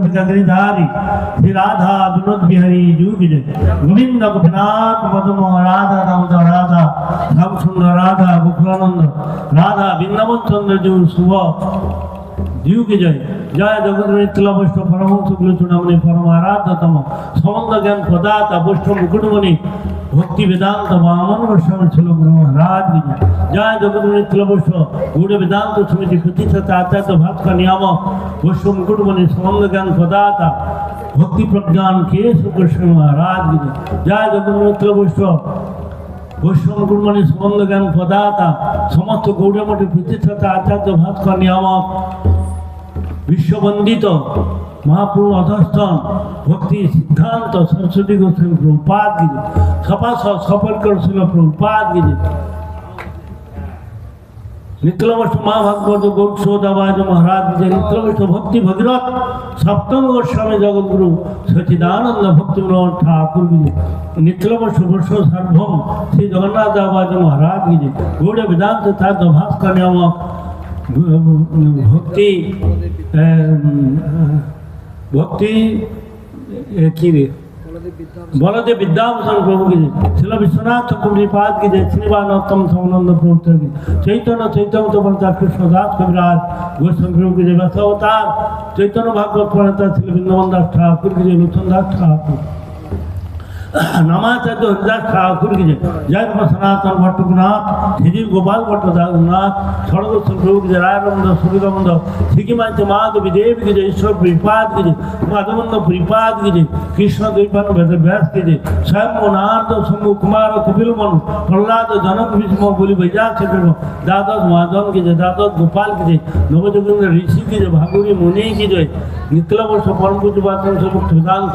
गिरिधारी श्री राधा विनोद बिहारी जू विजय गोविंद गोपीनाथ मदम राधा दामोदर राधा श्याम सुंदर राधा गोकुलानंद राधा वृंदावन चंद्र जू शुभ जीव की जय जय जगत नित्य वैष्णव परमहंस चूड़ामणि परम आराध्यतम संबंध ज्ञान प्रदाता वैष्णव मुकुटमणि भक्ति वेदांत वामन गोस्वामी छिल गुरु महाराज की जय जगत नित्य वैष्णव गूढ़ वेदांत समिति प्रतिष्ठित आचार्य भास्कर नियामक वैष्णव मुकुटमणि संबंध ज्ञान प्रदाता भक्ति प्रज्ञान केश गोस्वामी महाराज की जय जगत नित्य वैष्णव वैष्णव मुकुटमणि संबंध ज्ञान प्रदाता समस्त गौड़मठ प्रतिष्ठित आचार्य भास्कर नियामक विश्ववंदित महाप्रभु अधस्थान भक्ति सिद्धांत सरस्वती गोस्वामी प्रभुपाद की सपा सफल कर प्रभुपाद की नित्यलवष्ट महाभागवत गौरसोदाबाज महाराज की नित्यलवष्ट भक्ति भगीरथ सप्तम गोस्वामी जगत गुरु सचिदानंद भक्ति ठाकुर की नित्यलवष्ट वर्ष सर्वम श्री जगन्नाथ दाबाज महाराज की गौड़ वेदांत छात्र भास्कर नामक भक्ति भक्ति की बलदेव विद्याभूषण प्रभु की शिल विश्वनाथ कुमार की जय श्रीवानोत्तम समानंद प्रभु की चैतन्य चैतन्य कृष्णदास कविराज गोस्वामी प्रभु की जय अवतार चैतन्य भागवत प्रणेता श्री वृंदावन दास ठाकुर की जय लोचन दास ठाकुर नमाचार्य हरिदास ठाकुर की जय जय सनातन भट्टनाथ श्री गोपाल भट्ट नाथ षड़गोस्वामी प्रभु की जय रायनंद सूर्यनंद सिकिमांत माधवी देवी की जय ईश्वर प्रिपाद की जय माधवंद प्रिपाद की जय कृष्ण द्वैपान वेद व्यास की जय स्वयं नारद शंभु कुमार कपिल मनु प्रहलाद जनक भीष्म बोली वैजाक दादर माधव की जय दादर गोपाल की जय नवजोगेंद्र ऋषि की जय भागवती मुनि की जय नित्यलवर्ष परम पूज्य बातन वेदांत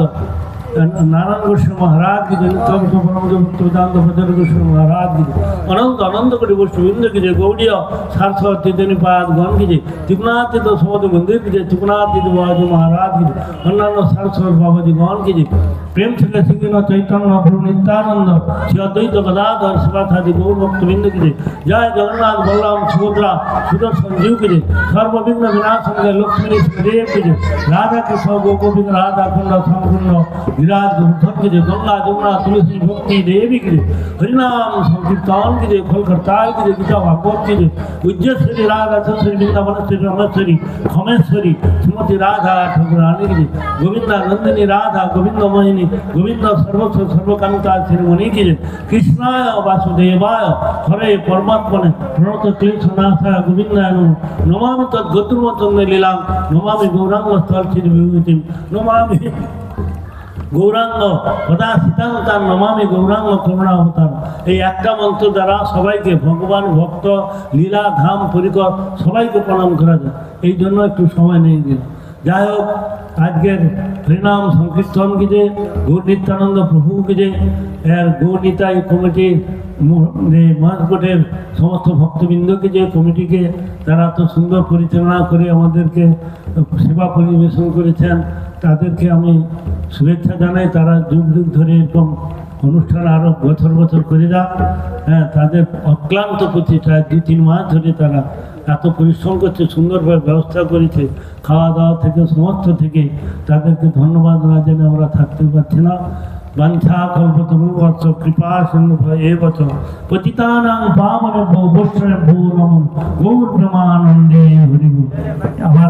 नारायण गोस्वामी महाराज की जय वेदांत प्रचार गोस्वामी महाराज की जय अनंत अनंत कोटि वैष्णववृंद की जय गौड़ीय सारस्वती निपात गण की जय त्रिपुरातीत समोद मंदिर की जय त्रिपुरातीत बाबू महाराज की जय अन्य सारस्वत बाबा जी गण की जय प्रेम से सिंह चैतन्य प्रभु नित्यानंद श्री अद्वैत गदाधर शिवासादि गौर भक्तवृंद की जय जय जगन्नाथ बलराम सुभद्रा सुदर्शन जीव की जय सर्वविघ्न विनाशक लक्ष्मी देव की जय राधा कृष्ण गोपिक राधा कुंड संपूर्ण विराज गोवर्धन की जय गंगा जमुना तुलसी भक्ति देवी की जय हरिनाम संकीर्तन की जय फल करताल की जय गीता भागवत की जय उज्जैश्वरी राधा श्री वृंदावनेश्वरी रमेश्वरी खमेश्वरी श्रीमती राधा ठाकुरानी की जय गोविंदा नंदिनी राधा गोविंद मोहिनी गोविंद सर्वस्व सर्वकामिता श्रीमणि की जय कृष्णाय वासुदेवाय हरे परमात्मने प्रणत क्लेशनाशाय गोविंदाय नमामि तद्गतुर्मचंद्र लीलां नमामि गौरांग स्थल श्री विभूतिं नमामि गौरांग पदा सीतावतार नमामि गौरांग करुणा अवतार এই একটা মন্ত্র দ্বারা সবাইকে ভগবান ভক্ত লীলা ধাম পরিকর সবাইকে প্রণাম করা যায় এই জন্য একটু সময় নিয়ে দিলাম যাই হোক আজকের হরিনাম সংকীর্তন কি যে গৌর নিত্যানন্দ প্রভু কি যে এর গৌর নিতাই কমিটির মহাজগোটের সমস্ত ভক্তবৃন্দকে যে কমিটিকে তারা তো সুন্দর পরিচালনা করে আমাদেরকে সেবা পরিবেশন করেছেন তাদেরকে আমি শুভেচ্ছা জানাই তারা যুগ যুগ ধরে এরকম অনুষ্ঠান আরও বছর বছর করে যাক হ্যাঁ তাদের অক্লান্ত প্রচেষ্টায় 2-3 মাস ধরে তারা এত পরিশ্রম করছে সুন্দরভাবে ব্যবস্থা করেছে খাওয়া দাওয়া থেকে সমস্ত থেকে তাদেরকে ধন্যবাদ না জেনে আমরা থাকতে পারছি না বাঞ্ছা কল্পতরুবৎস কৃপা সিন্ধু এব চ পতিতানাং পাবনেভ্যো বৈষ্ণবেভ্যো নমো গৌর প্রেমানন্দে হরি বল। আমার